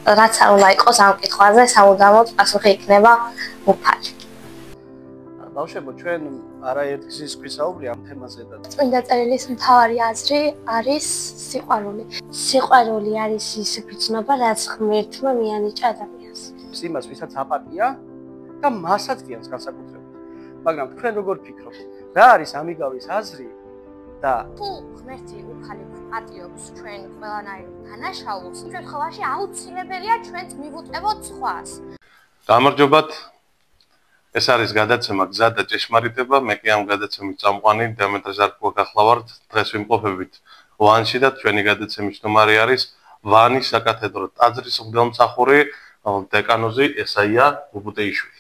რაც არ უნდა იყოს ამ კითხვაზე სამუდამოდ პასუხი იქნება უფალი. ბავშვებო, ჩვენ არაერთ გზის გვისაუბრე ამ თემაზე და წმინდა წერილის მთავარი აზრი არის სიყვარული. სიყვარული არის ის ფიცნობა, რაც ღმერთმა მიანიჭა ადამიანს. იმას, ვისაც აპატია და მასაც გიანს განსაკუთრებით. მაგრამ თქვენ როგორ ფიქრობთ? რა არის ამიგავის აზრი და თუ ღმერთი უფალი პატიობს ჩვენ ყველანაირ დანაშაულს, იმ შემთხვევაში აუცილებელია ჩვენც მივუტევოთ სხვას. გამარჯობათ. ეს არის გადაცემა გზა და ჭეშმარიტება. მე კი ამ გადაცემის წამყვანი დემეტრე ჟარკოვა გახლავართ. დღეს ვიმყოფებით ვანში და ჩვენი გადაცემის სტუმარი არის ვანის საკათედრო ტაძრის მღვდელმსახური დეკანოზი ესაია გუბუტეიშვილი.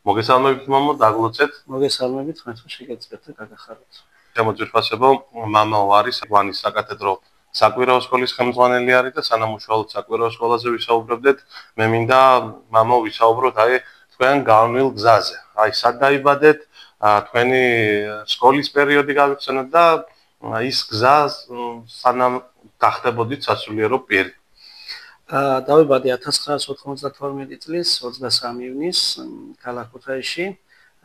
მოგესალმებით მამო, დაგლოცეთ. მოგესალმებით, ხმეთო შეგეძლოთ და გაგახაროთ. შემოძვირფასებო, მამა არის ვანის საკათედრო საკვირაო სკოლის ხელმძღვანელი არის და სანამ უშუალოდ საკვირაო სკოლაზე ვისაუბრებდეთ, მე მინდა მამო ვისაუბროთ თქვენ განვლილ გზაზე. სად დაიბადეთ, თქვენი სკოლის პერიოდი გავიხსენოთ და ის გზა სანამ გახდებოდით სასულიერო პირი. დავიბადე 1992 წლის 23 ივნის ქალაქ ქუთაისში.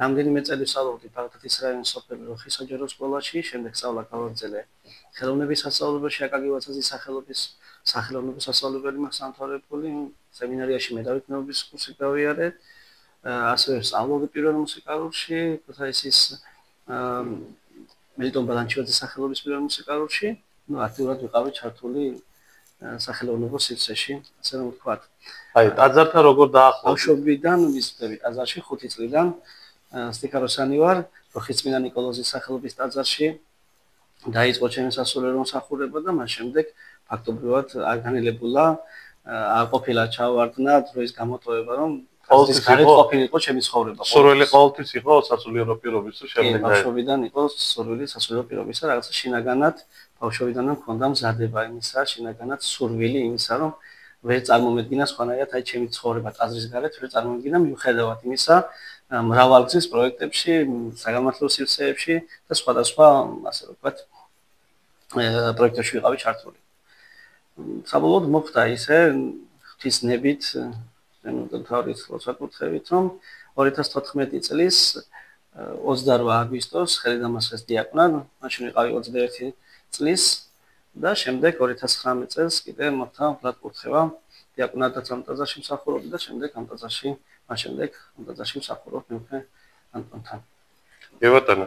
რამდენიმე წელი ვსწავლობდი ბაღდადის რაიონის სოფელ როხის საჯარო სკოლაში, შემდეგ სწავლა გავაგრძელე ხელოვნების სასწავლებელში აკაკი ვაცაძის სახელოვნების სასწავლებელი მასამთავრებელი სემინარიაში მედავითნეობის კურსი გავიარე. ასევე სწავლობდი პირველ მუსიკალურში, ქუთაისის მელიტონ ბალანჩივაძის სახელობის პირველ მუსიკალურში. აქტიურად ვიყავი ჩართული სახელოვნებო სივრცეში, ასე რომ ვთქვათ. ტაძართან როგორ დაახლოვდით? ბავშვობიდან ვიზრდები ტაძარში 5 წლიდან. სტიქაროსანი ვარ, როხისწმინდა ნიკოლოზის სახელობის ტაძარში. დაიწყო ჩემი სასულიერო მსახურება და მას შემდეგ ფაქტობრივად აგანელებულა, არ ყოფილა ჩავარდნა დროის გამოტოვება, რომ ყოველთვის ყოფილიყო ჩემი ცხოვრება. სურვილი ყოველთვის იყო სასულიერო პირობის და შემდეგ ბავშვობიდან იყო სურვილი სასულიერო პირობისა, რაღაცა შინაგანად ბავშვობიდან მქონდა მზადება იმისა, შინაგანად სურვილი იმისა, რომ ვერ წარმომედგინა სხვანაირად ჩემი ცხოვრება ტაძრის გარეთ, ვერ წარმომედგინა მიუხედავად იმისა, მრავალგზის პროექტებში, საგამართლო სივრცეებში და სხვადასხვა, ასე ვთქვათ, პროექტებში ვიყავი ჩართული. საბოლოოდ მოხდა ისე ღვთისნებით, თავის ლოცვა-კურთხევით, რომ 2014 წლის 28 აგვისტოს ხელი დამასხეს დიაკვნად, მაშინ ვიყავი 21 წლის და შემდეგ 2019 წელს კიდე მოხდა ლოცვა-კურთხევა დიაკვნადაც ამ ტაძარში მსახურობდი და შემდეგ ამ ტაძარში მსახურობ მეუღლე ანტონთან. ბატონო,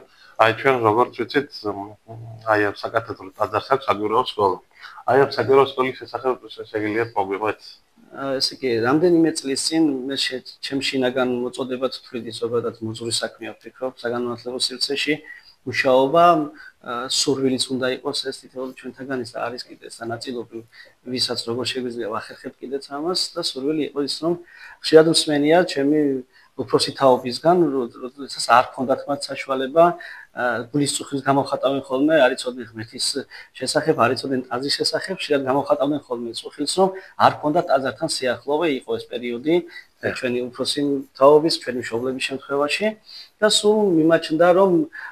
ჩვენ როგორც ვიცით, ამ საკათედრო ტაძარს აქვს საკვირაო სკოლა. ამ საკვირაო სკოლის შესახებ შეგიძლიათ მოგვიყვეთ? ესე იგი, რამდენიმე წლის წინ მე ჩემ შინაგან მოწოდებად ვთვლიდი ზოგადად მოძღვრის საქმეა ვფიქრობ, საგანმანათლებლო სივრცეში მუშაობა, სურვილიც უნდა იყოს ეს თითოეული ჩვენთაგანის და არის კიდე სანაწილობრივ, ვისაც როგორ შეგვიძლია ვახერხებთ კიდეც ამას და სურვილი იყო ის, რომ ხშირად მსმენია ჩემი უფროსი თაობისგან, როდესაც არ ჰქონდათ მათ საშუალება გულისწუხვის გამოხატავენ ხოლმე, არ იცოდნენ ღმერთის შესახებ, არ იცოდნენ ტაძრის შესახებ, ხშირად გამოხატავენ ხოლმე წუხილს, რომ არ ჰქონდა ტაძართან სიახლოვე, იყო ეს პერიოდი ჩვენი უფროსი თაობის, ჩვენი მშობლების შემთხვევაში და სულ მიმაჩნდა, რომ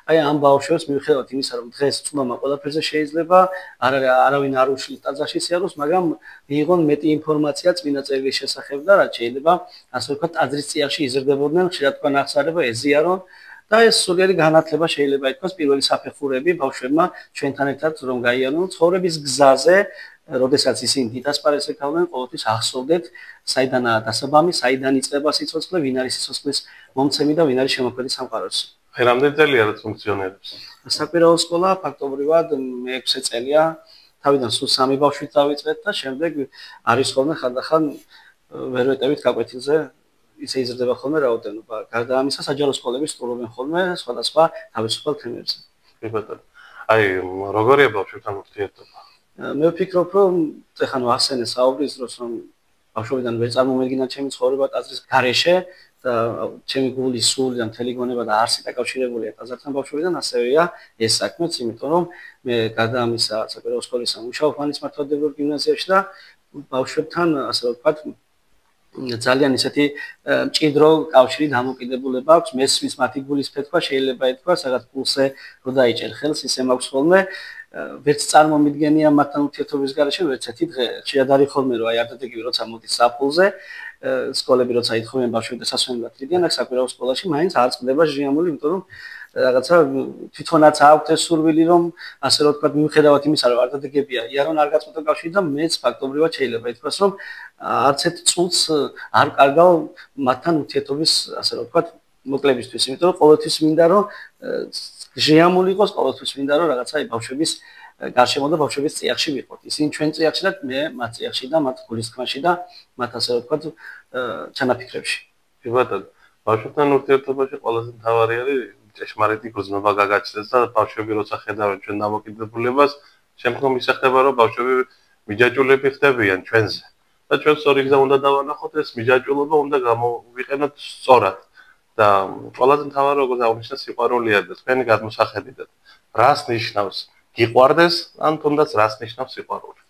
ამ ბავშვებს მიუხედავად იმისა, რომ დღეს წვდომა ყველაფერზე შეიძლება, არავინ არ უშლის ტაძარში სიარულს, მაგრამ მიიღონ მეტი ინფორმაცია წმინდა წერილის შესახებ და რაც შეიძლება, ასე ვთქვათ, ტაძრის წიაღში იზრდებოდნენ, ხშირად თქვენ აღსარება ეზიარონ და ეს სულიერი განათლება შეიძლება ითქვას პირველი საფეხურები ბავშვებმა ჩვენთან ერთად რომ გაიარონ ცხოვრების გზაზე, როდესაც ისინი დიდასპარეს ეკავნენ, ყოველთვის ახსოვდეთ, საიდანაა დასაბამი, საიდან იწყება სიცოცხლე, ვინ არის სიცოცხლის მომცემი და ვინ არის შემოქმედი სამყაროს. რამდენი წელია რაც ფუნქციონირებს? საკვირაო სკოლა ფაქტობრივად 6 წელია, თავიდან სულ 3 ბავშვით დავიწყეთ და შემდეგ არის ხოლმე ხანდახან ვერ ვეტევით გაკვეთილზე, ისე იზრდება ხოლმე რაოდენობა. გარდა ამისა, საჯარო სკოლები სტუმრობენ ხოლმე სხვადასხვა თავისუფალ თემებზე. ბატონო, როგორია ბავშვებთან ურთიერთობა? მე ვფიქრობ, რომ ეხლა ახსენე საუბრის დროს, რომ ბავშვობიდან ვერ წარმომედგინა ჩემი ცხოვრება ტაძრის გარეშე და ჩემი გული, სული და მთელი გონება და არსი დაკავშირებულია ტაძართან ბავშვობიდან, ასევეა ეს საქმეც, იმიტომ რომ მე გარდა ამისა საკვირაო სკოლისა მუშაობ ვანის მართლმადიდებლურ გიმნაზიაში და ბავშვებთან, ასე ვთქვათ, ძალიან ისეთი მჭიდრო კავშირი დამოკიდებულება აქვს, მესმის მათი გულის ფეთქვა შეიძლება ითქვას, რაღაც პულსზე რო დაიჭერ ხელს, ისე მაქვს ხოლმე ვერც წარმომიდგენია მათთან ურთიერთობის გარეშე ვერც ერთი დღე ხშირად არის ხოლმე რომ აი არდადეგი როცა მოდის საფულზე სკოლები როცა ითხოვენ ბავშვები და სასვენებლად დიდიან აქ საკვირაო სკოლაში მაინც არ წყდება ჟიამული იმიტომ რომ რაღაცა თვითონაც აქვთ ეს სურვილი რომ ასე რომ თქვა მიუხედავად იმისა რომ არდადეგებია იარონ არ გაწყვეტა კავშირი და მეც ფაქტობრივად შეიძლება ითქვას რომ არც ერთ წუთს არ კარგავ მათთან ურთიერთობის ასე რომ თქვა მოკლებისთვის იმიტომ რომ ყოველთვის მინდა რომ ჟიამული იყოს ყოველთვის მინდა რომ რაღაცა ბავშვების გარშემო და ბავშვების წიაღში ვიყოთ ისინი ჩვენ წიაღში და მე მათ წიაღში და მათ გულისხმაში და მათ ასე რომ თქვა ჩანაფიქრებში ვიბატონ ბავშვებთან ურთიერთობაში ყველაზე მთავარი არის ჭეშმარიტი გრძნობა გაგაჩნდეს და ბავშვები როცა ხედავენ ჩვენ დამოკიდებულებას შემდგომ ისახება რომ ბავშვები მიჯაჭულები ხდებიან ჩვენზე და ჩვენ სწორი გზა უნდა დავანახოთ ეს მიჯაჭულობა უნდა გამოვიყენოთ სწორად და ყველაზე მთავარი როგორც აღნიშნა სიყვარულია და თქვენი გადმოსახედიდან რას ნიშნავს გიყვარდეს ან თუნდაც რას ნიშნავს სიყვარული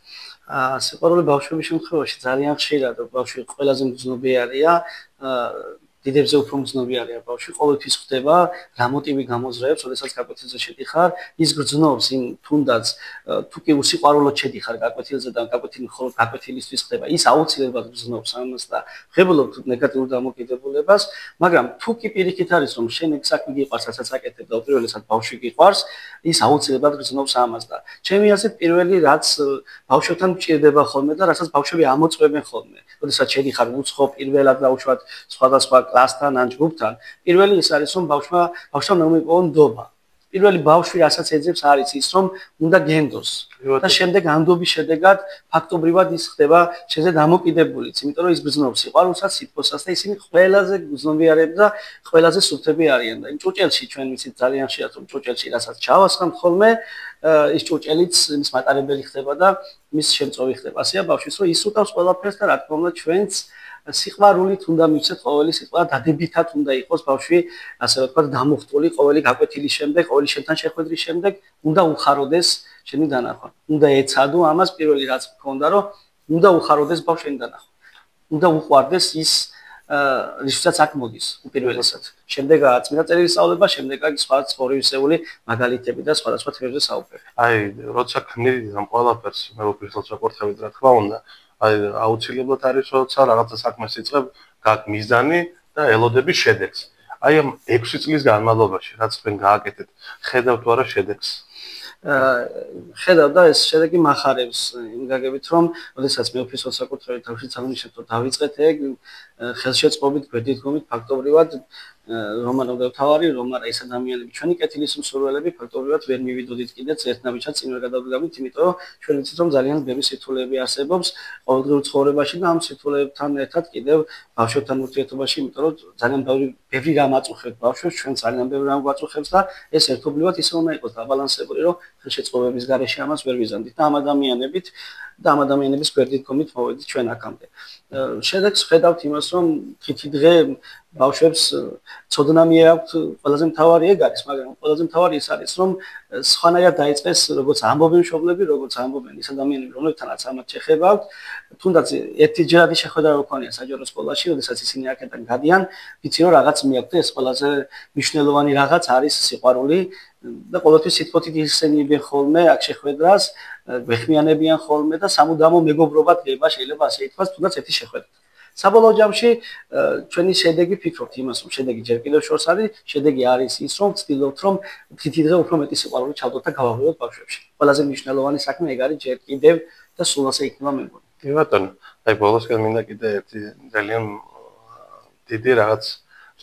სიყვარული ბავშვების შემთხვევაში ძალიან ხშირად ბავშვი ყველაზე მგრძნობიარეა დიდებზე უფრო მგრძნობიარეა ბავშვი ყოველთვის ხდება რა მოტივი გამოზრაებს როდესაც გაკვეთილზე შედიხარ ის გრძნობს იმ თუნდაც თუ კი უსიყვარულოდ შედიხარ გაკვეთილზე და გაკვეთილი მხოლოდ გაკვეთილისთვის ხდება ის აუცილებლად გრძნობს ამას და ხებულობთ ნეგატიურ დამოკიდებულებას მაგრამ თუ კი პირიქით არის რომ შენ ეგ საქმე გიყვარს რასაც აკეთებ და უპირველესად ბავშვი გიყვარს ის აუცილებლად გრძნობს ამას და ჩემი აზრით პირველი რაც ბავშვებთან მჭირდება ხოლმე და რასაც ბავშვები ამოწმებენ ხოლმე როდესაც შედიხარ უცხო პირველად დაუშვათ სხვადასხვა კლასთან ან ჯგუფთან პირველი ის არის რომ ბავშვმა მომიპოვონ ნდობა პირველი ბავშვი რასაც ეძებს არის ის რომ უნდა გენდოს და შემდეგ ამდობის შედეგად ფაქტობრივად ის ხდება შეზე დამოკიდებულიც იმიტომ რომ ის გრძნობს სიყვარულსაც სითბოსას და ისინი ყველაზე გრძნობიარები და ყველაზე სუფთები არიან და იმ ჭუჭელში ჩვენ ვიცით ძალიან ხშირად რომ ჭუჭელში რასაც ჩავასხამთ ხოლმე ის ჭუჭელიც ის მატარებელი ხდება და მის შემწოვი ხდება ასეა ბავშვის რომ ის უტავს ყველაფერს და რა თქმა უნდა ჩვენც სიყვარულით უნდა მივცეთ ყოველი სიტყვა დადებითად უნდა იყოს ბავშვი ასე ვთქვათ დამუხტული ყოველი გაკვეთილის შემდეგ ყოველი შენთან შეხვედრის შემდეგ უნდა უხაროდეს შენი დანახვა უნდა ეცადო ამას პირველი რაც მქონდა რომ უნდა უხაროდეს ბავშვი დანახვა უნდა უყვარდეს ის რისაც აქ მოდის უპირველესად შემდეგ წმინდა წერილის სწავლება შემდეგ აქ სხვა ცხოვრებისეული მაგალითები და სხვადასხვა თემებზე საუბრები აი როცა ქმნით ამ ყველაფერს მე ვფიქრობ საკუთრებით რა თქმა უნდა აი აუცილებლად არის როცა რაღაცა საქმეს იწყებ გაქვს მიზანი და ელოდების შედეგს აი ამ 6 წლის განმავლობაში რაც თქვენ გააკეთეთ ხედავთ თუ არა შედეგს ხედავ და ეს შედეგი מחარებს იმ გაგებით რომ ოდესაც მე ოფისოს საკუთრებით თავშიც აღნიშნეთ რომ დავიწყეთ ეგ ხელშეწყობით გვერდითგომით ფაქტობრივად რომანოვ თავარი რომ არა ეს ადამიანები ჩვენი კეთილის მსურველები ფაქტობრივად ვერ მივიდოდით კიდეც ერთნაბიჯად წინ ვერ გადავდგამით იმიტომ რომ ჩვენ ვიცით რომ ძალიან ბევრი სირთულეები არსებობს ყოველდღიურ ცხოვრებაში და ამ სირთულეებთან ერთად კიდევ ბავშვებთან ურთიერთობაში იმიტომ რომ ძალიან ბევრი რამ აწუხებთ ბავშვებს ჩვენ ძალიან ბევრი რამ გვაწუხებს და ეს ერთობლივად ისე უნდა იყოს დაბალანსებული რომ ხელშეწყობების გარეშე ამას ვერ ვიზანდით და ამ ადამიანების გვერდითგომით მოვედით ჩვენ აქამდე შედეგს ხედავთ იმას რომ თითი დღე ბავშვებს ცოდნა მიაქვთ ყველაზე მთავარი ეგ არის მაგრამ ყველაზე მთავარი ის არის რომ სხვანაირად დაიწყეს როგორც ამბობენ მშობლები როგორც ამბობენ ის ადამიანები რომლებთანაც ამათ შეხება აქვთ თუნდაც ერთიჯერადი შეხვედრა როქონია საჯარო სკოლაში როდესაც ისინი აქედან გადიან ვიცი რომ რაღაც მიაქვთ ეს ყველაზე მნიშვნელოვანი რაღაც არის სიყვარული და ყოველთვის სიტყვით ისენიებენ ხოლმე აქ შეხვედრას გვეხმიანებიან ხოლმე და სამუდამო მეგობრობა დგება შეიძლება ასე ითქვას თუნდაც ერთი შეხვედრა საბოლოო ჯამში ჩვენი შედეგი ფიქრობთ იმას რომ შედეგი ჯერ კიდევ შორს არის შედეგი არის ის რომ ვცდილობთ რომ თითი დღე უფრო მეტი სიყვარული ჩავდოთ და გავაღწევოთ ბავშვებში ყველაზე მნიშვნელოვანი საქმე ეგ არის ჯერ კიდევ და სულ ასე იქნება მე მგონი კი ბატონო აი ბოლოსკენ მინდა კიდე ერთი ძალიან დიდი რაღაც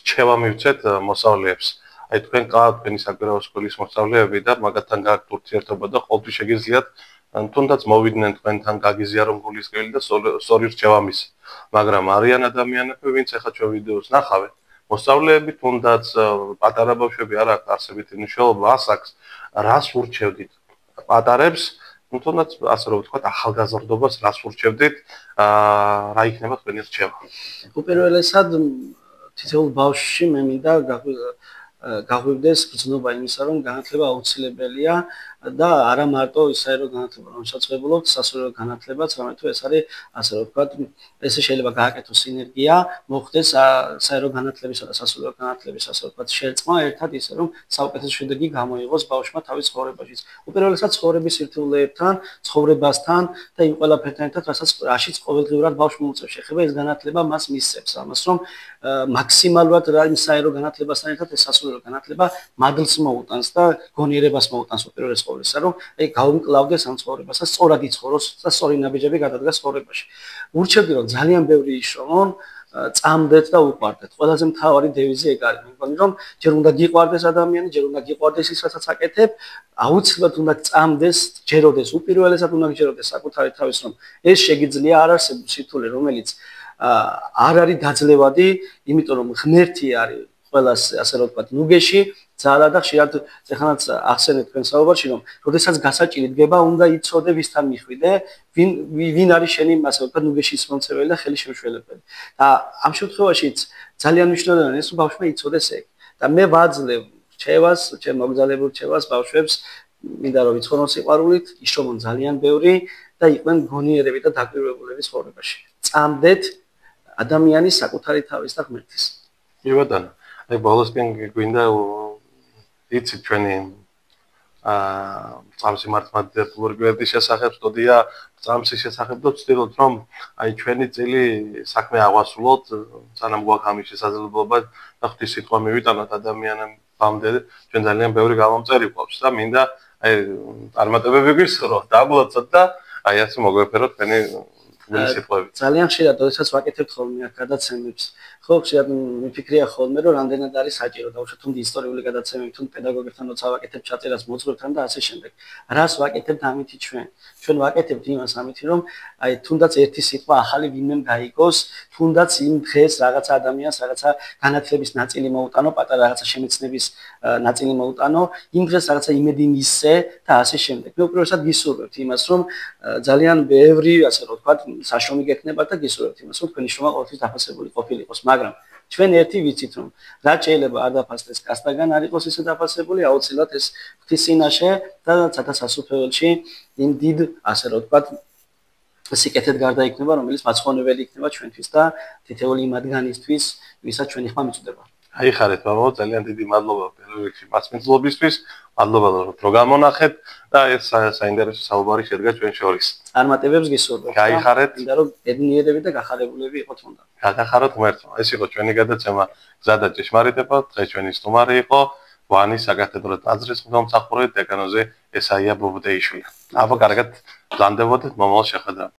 რჩევა მივცეთ მოსწავლეებს აი თქვენ ყავთ თქვენი საკვირაო სკოლის მოსწავლეები და მაგათთან გააქვთ ურთიერთობა და ყოველთვის შეგიძლიათ თუნდაც მოვიდნენ თქვენთან გაგიზიარო გულისკელი და სწორი რჩევა მის მაგრამ არიან ადამიანები ვინც ახლა ჩვენ ვიდეოს ნახავენ მოსწავლეები თუნდაც პატარა ბავშვები არ აქვს არსებითი მნიშვნელობა ასაკს რას ურჩევდით პატარებს თუნდაც ასე რომ ვთქვათ ახალგაზრდობას რას ურჩევდით რა იქნება თქვენი რჩევა უპირველესად თითოეულ ბავშვში მე მინდა გაღვივდეს გრძნობა იმისა, რომ განათლება აუცილებელია და არა მარტო საერო განათლება, რომ შეწყებულობთ სასულიერო განათლებაც, არამედ ეს არის ასე რომ ვთქვათ, ესე შეიძლება გააკეთოს სინერგია, მოხდეს საერო განათლებისა და სასულიერო განათლების ასე რომ ვთქვათ, შერწყმა ერთად ისე რომ საუკეთესო შედეგი გამოიღოს ბავშვმა თავის ცხოვრებაშიც. უპირველესად ცხოვრების სირთულეებთან, ცხოვრებასთან და იმ ყველაფერთან ერთად, რაშიც ყოველდღიურად ბავშვი მოუწევს შეხება, ეს განათლება მას მისცემს ამას, რომ მაქსიმალურად იმ საერო განათლებასთან ერთად ეს სასულიერო განათლება მადლს მოუტანს და გონიერებას მოუტანს უპირველეს ყოვლისა, რომ გავიმკლავდეს ამ ცხოვრებას და სწორად იცხოვროს და სწორი ნაბიჯები გადადგას ცხოვრებაში. ურჩევდი რომ ძალიან ბევრი იშრომონ, წამდეთ და უყვარდეთ. ყველაზე მთავარი დევიზი ეგ არის. მე მგონი რომ ჯერ უნდა გიყვარდეს ადამიანი, ჯერ უნდა გიყვარდეს ის, რასაც აკეთებ, აუცილებლად უნდა წამდეს, ჯეროდეს, უპირველესად უნდა გჯეროდეს საკუთარი თავის, რომ ეს შეგიძლია არ არსებობს სირთულე, რომელიც არ არის დაძლევადი, იმიტომ რომ ღმერთი არის ყველას ასე რომ ვთქვათ, ნუგეში, ძალა და ხშირად ეხლაც ახსენეთ თქვენ საუბარში, რომ როდესაც გასაჭირი დგება, უნდა იცოდე ვისთან მიხვიდე, ვინ არის შენი ასე ვთქვათ, ნუგეშის მომცემელი და ხელი შემშველებელი. და ამ შემთხვევაშიც ძალიან მნიშვნელოვანია ეს, რომ ბავშვმა იცოდეს ეგ. და მე ვაძლევ რჩევას, ჩემ მოგზაურებულ რჩევას ბავშვებს, მინდა რომ ვიცხოვრონ სიყვარულით, იშრომონ ძალიან ბევრი და იყვნენ გონიერები და დაკვირვებულები ცხოვრებაში. წამდეთ ადამიანის საკუთარი თავის და ღმერთის. კი ბატონო, აი ბოლოსკენ გვინდა იცი ჩვენი წამსი მართლმადიდებლური გვერდის შესახებ სტუდია წამსის შესახებ და ვცდილობთ რომ აი ჩვენი წილი საქმე აღვასრულოთ, სანამ გვაქვს ამის შესაძლებლობა და ღვთის სიტყვა მივიტანოთ ადამიანებამდე, ჩვენ ძალიან ბევრი გამომწერი გვყავს და მინდა აი წარმატებები გისურვოთ, დაგლოცოთ და აი ასე მოგვეფეროთ თქვენი სიტყვები. ძალიან ხშირად როდესაც ვაკეთებთ ხოლმე აქ გადაცემებს, ხო, ხშირად მიფიქრია ხოლმე, რომ რამდენად არის საჭირო და უშუალოდ თუნდაც ისტორიული გადაცემები, თუნდაც პედაგოგებთან როცა ვაკეთებ ჩაწერას მოძღვრებთან და ასე შემდეგ. რას ვაკეთებთ ამითი ჩვენ? ჩვენ ვაკეთებთ იმას ამითი, რომ აი თუნდაც ერთი სიტყვა ახალი ვინმემ გაიგოს, თუნდაც იმ დღეს რაღაცა ადამიანს რაღაცა განათლების ნაწილი მოუტანო, პატარა რაღაცა შემეცნების ნაწილი მოუტანო, იმ დღეს რაღაცა იმედი მისცე და ასე შემდეგ. მე უპირველესად გისურვებთ იმას, რომ ძალიან ბევრი, ასე რომ ვთქვათ, საშრომი გექნებათ და გისურვებთ იმას, რომ თქვენი შრომა ყოველთვის დაფასებული ყოფილიყოს, მაგრამ ჩვენ ერთი ვიცით, რომ რაც შეიძლება არ დაფასდეს კასტაგან არ იყოს ისე დაფასებული, აუცილებლად ეს ღვთის წინაშე და ცათა სასუფეველში იმ დიდ, ასე რომ ვთქვათ, სიკეთეთ გარდაიქმნება, რომელიც მაცხოვნებელი იქნება ჩვენთვის და თითეული მათგანისთვის, ვისაც ჩვენი ხმა მიწდება. აიხარეთ მამაო, ძალიან დიდი მადლობა პედაგოგიკში მასწავლებლობისთვის, მადლობა რომ გამონახეთ და ეს საინტერესო საუბარი შედგა ჩვენ შორის. წარმატებებს გისურვებთ. გაიხარეთ, მინდა რომ ბედნიერები და გახარებულები იყოთ უნდა. გადახაროთ ღმერთმა. ეს იყო ჩვენი გადაცემა გზა და ჭეშმარიტება. დღეს ჩვენი სტუმარი იყო ვანის საკათედრო ტაძრის მღვდელმსახური დეკანოზი ესაია ბობუდეიშვილი. აბა კარგად ბრძანდებოდეთ მომავალ შეხვედრამდე.